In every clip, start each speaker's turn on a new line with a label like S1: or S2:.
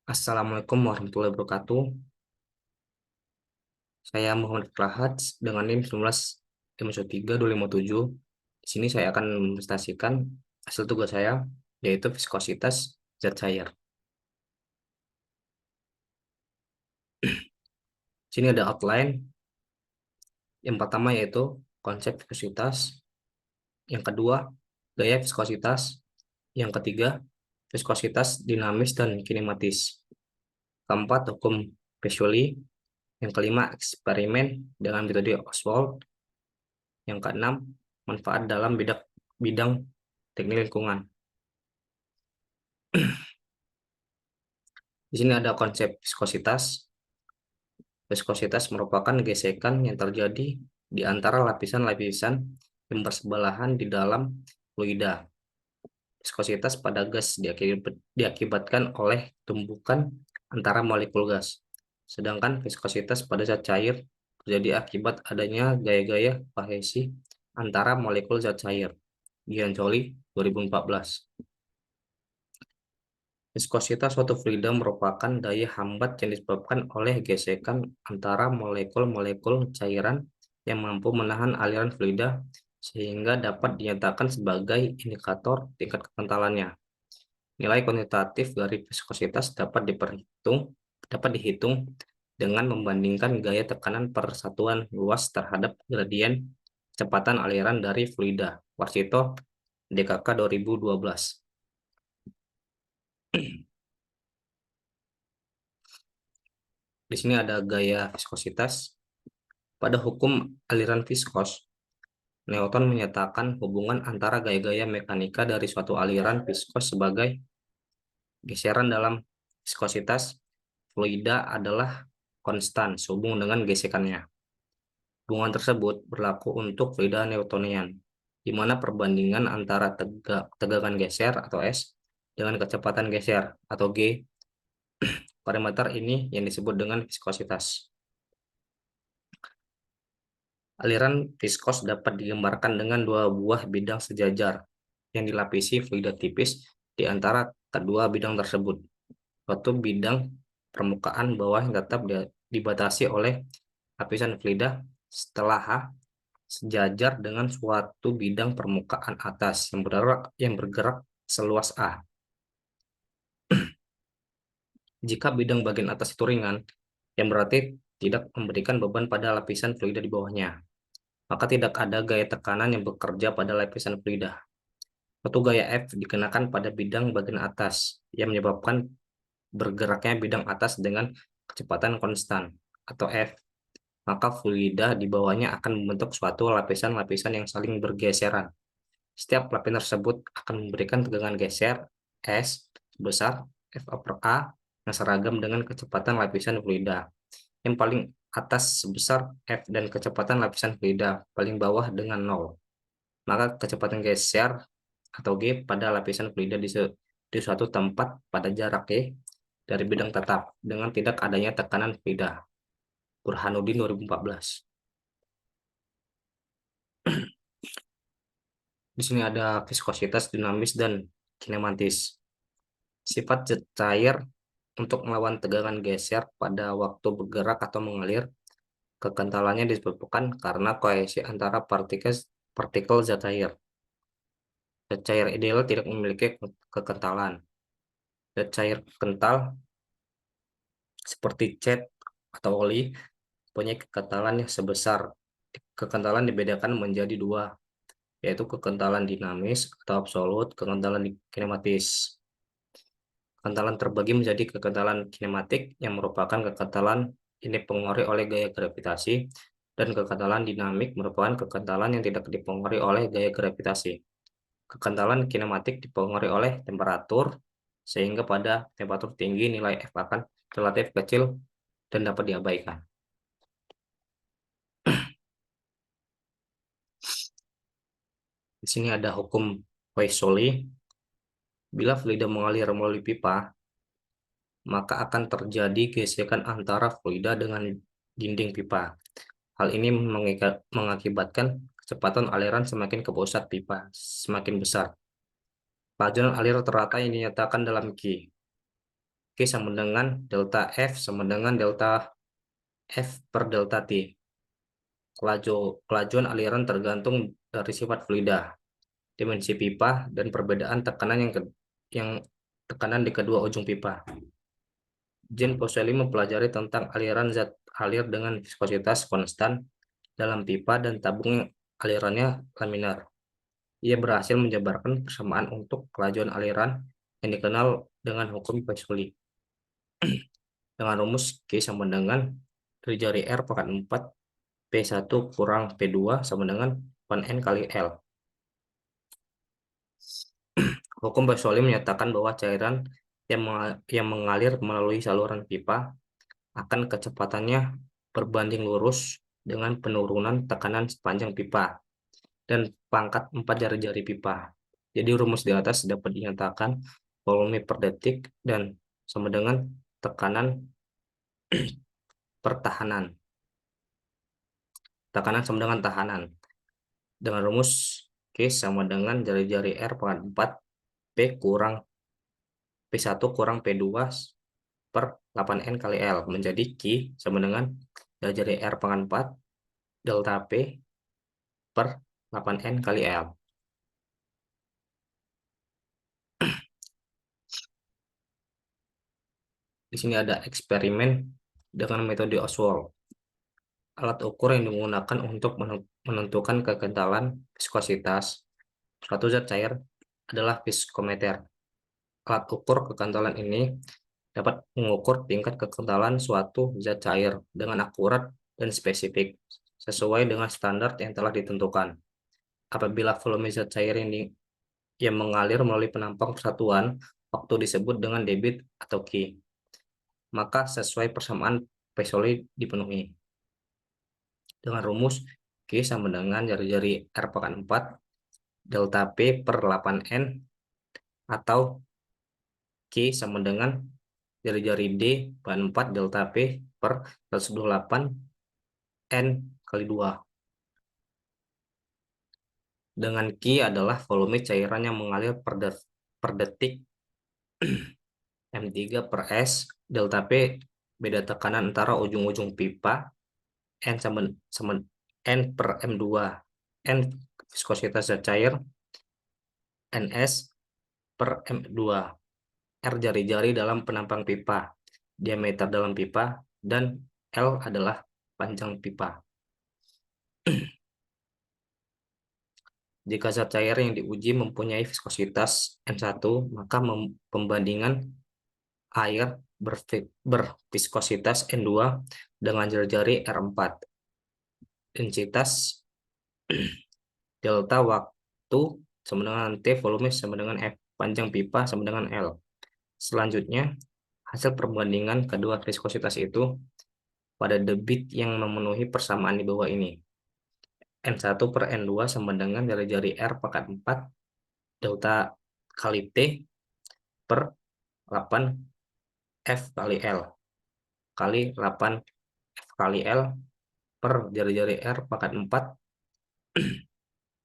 S1: Assalamualaikum warahmatullahi wabarakatuh. Saya Muhammad Rahat dengan NIM 19 Di sini saya akan mempresentasikan hasil tugas saya, yaitu viskositas zat cair. Di sini ada outline. Yang pertama yaitu konsep viskositas. Yang kedua, gaya viskositas. Yang ketiga, viskositas dinamis dan kinematis. Keempat, hukum Pauli. Yang kelima, eksperimen dengan metode Ostwald. Yang keenam, manfaat dalam bidang teknik lingkungan. Di sini ada konsep viskositas. Viskositas merupakan gesekan yang terjadi di antara lapisan-lapisan yang bersebelahan di dalam fluida. Viskositas pada gas diakibatkan oleh tumbukan antara molekul gas. Sedangkan viskositas pada zat cair terjadi akibat adanya gaya-gaya kohesi antara molekul zat cair. Giancoli 2014. Viskositas suatu fluida merupakan daya hambat yang disebabkan oleh gesekan antara molekul-molekul cairan yang mampu menahan aliran fluida sehingga dapat dinyatakan sebagai indikator tingkat kekentalannya. Nilai kuantitatif dari viskositas dapat dihitung dengan membandingkan gaya tekanan per satuan luas terhadap gradien kecepatan aliran dari fluida. Warsito, DKK 2012. Di sini ada gaya viskositas. Pada hukum aliran viskos, Newton menyatakan hubungan antara gaya-gaya mekanika dari suatu aliran viskos sebagai geseran dalam viskositas fluida adalah konstan sehubung dengan gesekannya. Hubungan tersebut berlaku untuk fluida Newtonian, di mana perbandingan antara tegangan geser atau S dengan kecepatan geser atau G. Parameter ini yang disebut dengan viskositas. Aliran viskos dapat digambarkan dengan dua buah bidang sejajar yang dilapisi fluida tipis di antara kedua bidang tersebut. Suatu bidang permukaan bawah yang tetap dibatasi oleh lapisan fluida setelah H sejajar dengan suatu bidang permukaan atas yang bergerak seluas A. Jika bidang bagian atas itu ringan, yang berarti tidak memberikan beban pada lapisan fluida di bawahnya, maka tidak ada gaya tekanan yang bekerja pada lapisan fluida. Suatu gaya F dikenakan pada bidang bagian atas yang menyebabkan bergeraknya bidang atas dengan kecepatan konstan atau F, maka fluida di bawahnya akan membentuk suatu lapisan-lapisan yang saling bergeseran. Setiap lapisan tersebut akan memberikan tegangan geser S sebesar F over A yang seragam dengan kecepatan lapisan fluida. Yang paling atas sebesar F dan kecepatan lapisan fluida paling bawah dengan 0. Maka kecepatan geser atau G pada lapisan fluida di suatu tempat pada jarak G dari bidang tetap dengan tidak adanya tekanan fluida. Burhanuddin 2014. Di sini ada viskositas dinamis dan kinematis. Sifat zat cair untuk melawan tegangan geser pada waktu bergerak atau mengalir, kekentalannya disebabkan karena kohesi antara partikel zat cair. Zat cair ideal tidak memiliki kekentalan. Zat cair kental seperti cat atau oli punya kekentalan yang sebesar. Kekentalan dibedakan menjadi dua, yaitu kekentalan dinamis atau absolut, kekentalan kinematis. Kekentalan terbagi menjadi kekentalan kinematik yang merupakan kekentalan yang dipengaruhi oleh gaya gravitasi, dan kekentalan dinamik merupakan kekentalan yang tidak dipengaruhi oleh gaya gravitasi. Kekentalan kinematik dipengaruhi oleh temperatur, sehingga pada temperatur tinggi nilai F akan relatif kecil dan dapat diabaikan. Di sini ada hukum Pauli. Bila fluida mengalir melalui pipa, maka akan terjadi gesekan antara fluida dengan dinding pipa. Hal ini mengakibatkan kecepatan aliran semakin ke pusat pipa semakin besar. Kelajuan alir rata yang dinyatakan dalam Q. Q sama dengan delta F sama dengan delta F per delta T. Kelajuan aliran tergantung dari sifat fluida, dimensi pipa, dan perbedaan tekanan yang tekanan di kedua ujung pipa. Jean Fuseli mempelajari tentang aliran zat alir dengan viskositas konstan dalam pipa dan tabung yang alirannya laminar. Ia berhasil menjabarkan persamaan untuk kelajuan aliran yang dikenal dengan hukum Fuseli. Dengan rumus Q sama dengan dari jari R pangkat 4 P1 kurang P2 sama dengan 1N kali L. Hukum Fuseli menyatakan bahwa cairan yang mengalir melalui saluran pipa akan kecepatannya berbanding lurus dengan penurunan tekanan sepanjang pipa dan pangkat 4 jari-jari pipa. Jadi rumus di atas dapat dinyatakan volume per detik dan sama dengan tekanan pertahanan. Tekanan sama dengan tahanan. Dengan rumus Q sama dengan jari-jari R pangkat 4 P kurang P1 kurang P2 per 8N kali L menjadi Q sama dengan jari-jari R pangkat 4 delta P per 8N kali L. Di sini ada eksperimen dengan metode Oswald. Alat ukur yang digunakan untuk menentukan kekentalan viskositas suatu zat cair adalah viskometer. Alat ukur kekentalan ini dapat mengukur tingkat kekentalan suatu zat cair dengan akurat dan spesifik sesuai dengan standar yang telah ditentukan. Apabila volume zat cair yang mengalir melalui penampang persatuan waktu disebut dengan debit atau Q, maka sesuai persamaan Fuseli dipenuhi. Dengan rumus Q sama dengan jari-jari R pangkat 4 delta P per 8N atau Q sama dengan jari-jari D pangkat 4 delta P per 128 N kali 2. Dengan Q adalah volume cairan yang mengalir per detik M3 per S, delta P beda tekanan antara ujung-ujung pipa, N sama N per M2, N viskositas zat cair, NS per M2, R jari-jari dalam penampang pipa, diameter dalam pipa, dan L adalah panjang pipa. Jika zat cair yang diuji mempunyai viskositas N1, maka pembandingan air berviskositas N2 dengan jari-jari R4. Densitas delta waktu sama dengan T, volume sama dengan F, panjang pipa sama dengan L. Selanjutnya, hasil perbandingan kedua viskositas itu pada debit yang memenuhi persamaan di bawah ini. N1 per N2 sama dengan jari-jari R pangkat 4 delta kali T per 8 F kali L kali 8 F kali L per jari-jari R pangkat 4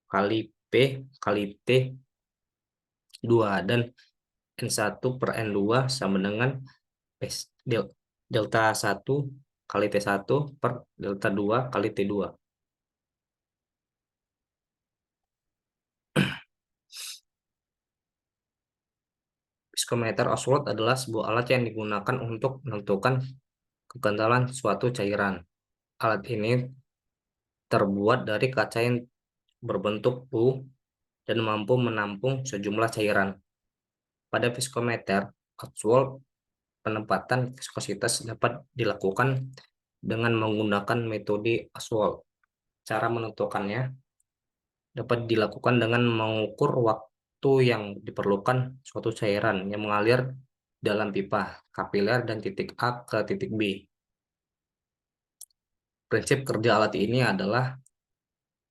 S1: kali P kali T 2 dan N1 per N2 sama dengan delta 1 kali T1 per delta 2 kali T2. Viskometer Oswald adalah sebuah alat yang digunakan untuk menentukan kekentalan suatu cairan. Alat ini terbuat dari kaca yang berbentuk U dan mampu menampung sejumlah cairan. Pada viskometer Oswald, penempatan viskositas dapat dilakukan dengan menggunakan metode Oswald. Cara menentukannya dapat dilakukan dengan mengukur waktu yang diperlukan suatu cairan yang mengalir dalam pipa kapiler dan titik A ke titik B. Prinsip kerja alat ini adalah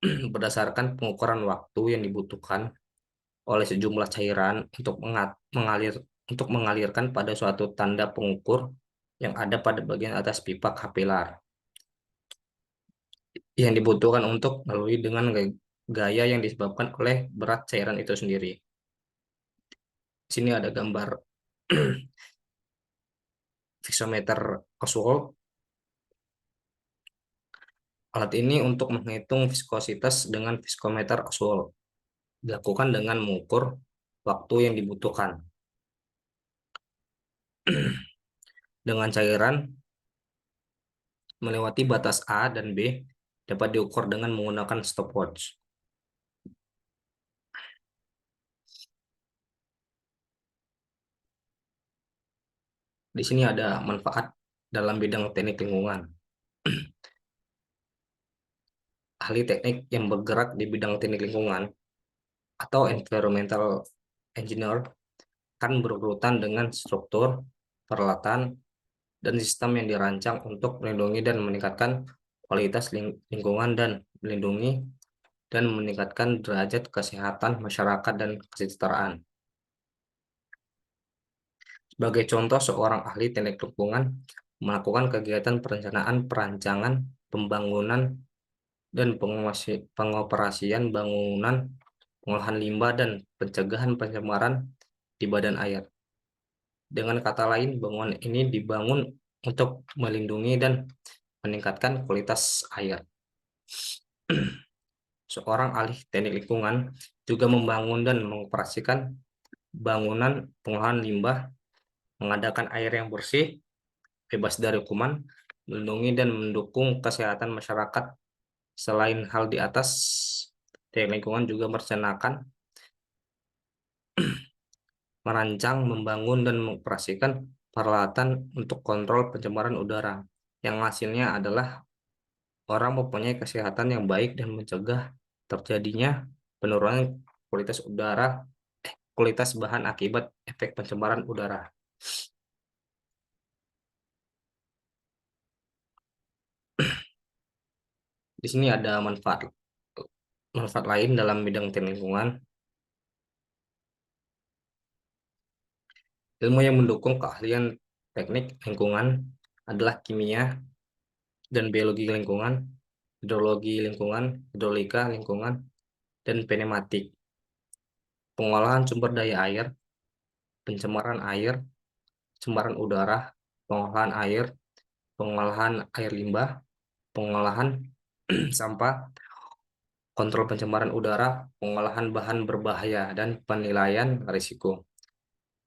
S1: berdasarkan pengukuran waktu yang dibutuhkan oleh sejumlah cairan untuk mengalirkan pada suatu tanda pengukur yang ada pada bagian atas pipa kapiler yang dibutuhkan untuk melalui dengan gaya yang disebabkan oleh berat cairan itu sendiri. Di sini ada gambar Viskometer Oswald. Alat ini untuk menghitung viskositas dengan viskometer Oswald. Dilakukan dengan mengukur waktu yang dibutuhkan. Dengan cairan melewati batas A dan B dapat diukur dengan menggunakan stopwatch. Di sini ada manfaat dalam bidang teknik lingkungan. Ahli teknik yang bergerak di bidang teknik lingkungan atau environmental engineer kan berurutan dengan struktur, peralatan, dan sistem yang dirancang untuk melindungi dan meningkatkan kualitas lingkungan dan melindungi dan meningkatkan derajat kesehatan masyarakat dan kesejahteraan. Sebagai contoh, seorang ahli teknik lingkungan melakukan kegiatan perencanaan, perancangan, pembangunan, dan pengoperasian bangunan, pengolahan limbah, dan pencegahan pencemaran di badan air. Dengan kata lain, bangunan ini dibangun untuk melindungi dan meningkatkan kualitas air. Seorang ahli teknik lingkungan juga membangun dan mengoperasikan bangunan pengolahan limbah, mengadakan air yang bersih, bebas dari kuman, melindungi dan mendukung kesehatan masyarakat. Selain hal di atas, teknik lingkungan juga merencanakan, merancang, membangun, dan mengoperasikan peralatan untuk kontrol pencemaran udara, yang hasilnya adalah orang mempunyai kesehatan yang baik dan mencegah terjadinya penurunan kualitas udara, kualitas bahan akibat efek pencemaran udara. Di sini ada manfaat lain dalam bidang teknik lingkungan. Ilmu yang mendukung keahlian teknik lingkungan adalah kimia dan biologi lingkungan, hidrologi lingkungan, hidrolika lingkungan, dan pneumatik. Pengolahan sumber daya air, pencemaran air, pencemaran udara, pengolahan air limbah, pengolahan sampah, kontrol pencemaran udara, pengolahan bahan berbahaya, dan penilaian risiko.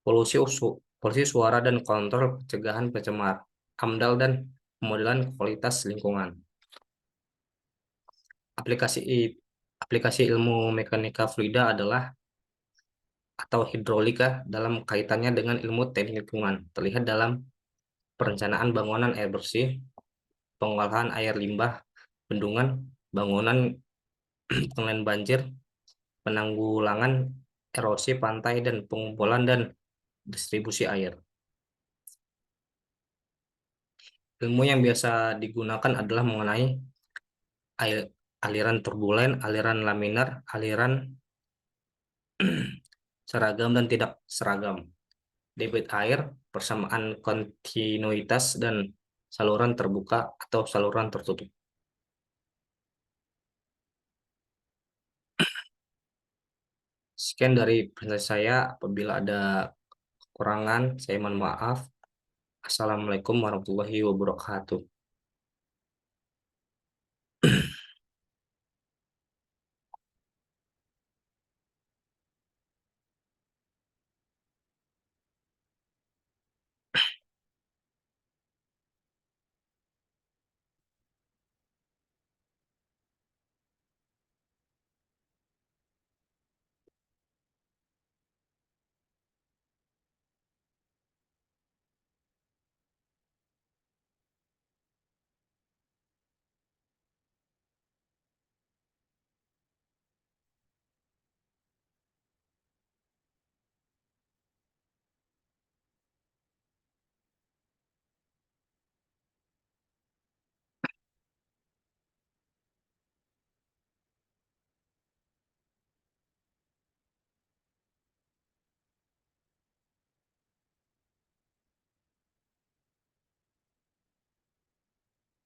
S1: Polusi suara dan kontrol pencegahan pencemar, AMDAL, dan pemodelan kualitas lingkungan. Aplikasi aplikasi ilmu mekanika fluida adalah atau hidrolika dalam kaitannya dengan ilmu teknik lingkungan terlihat dalam perencanaan bangunan air bersih, pengolahan air limbah, bendungan, bangunan pengendalian banjir, penanggulangan erosi pantai, dan pengumpulan dan distribusi air. Ilmu yang biasa digunakan adalah mengenai aliran turbulen, aliran laminar, aliran seragam dan tidak seragam, debit air, persamaan kontinuitas, dan saluran terbuka atau saluran tertutup. Sekian dari presentasi saya. Apabila ada kekurangan, saya mohon maaf. Assalamualaikum warahmatullahi wabarakatuh.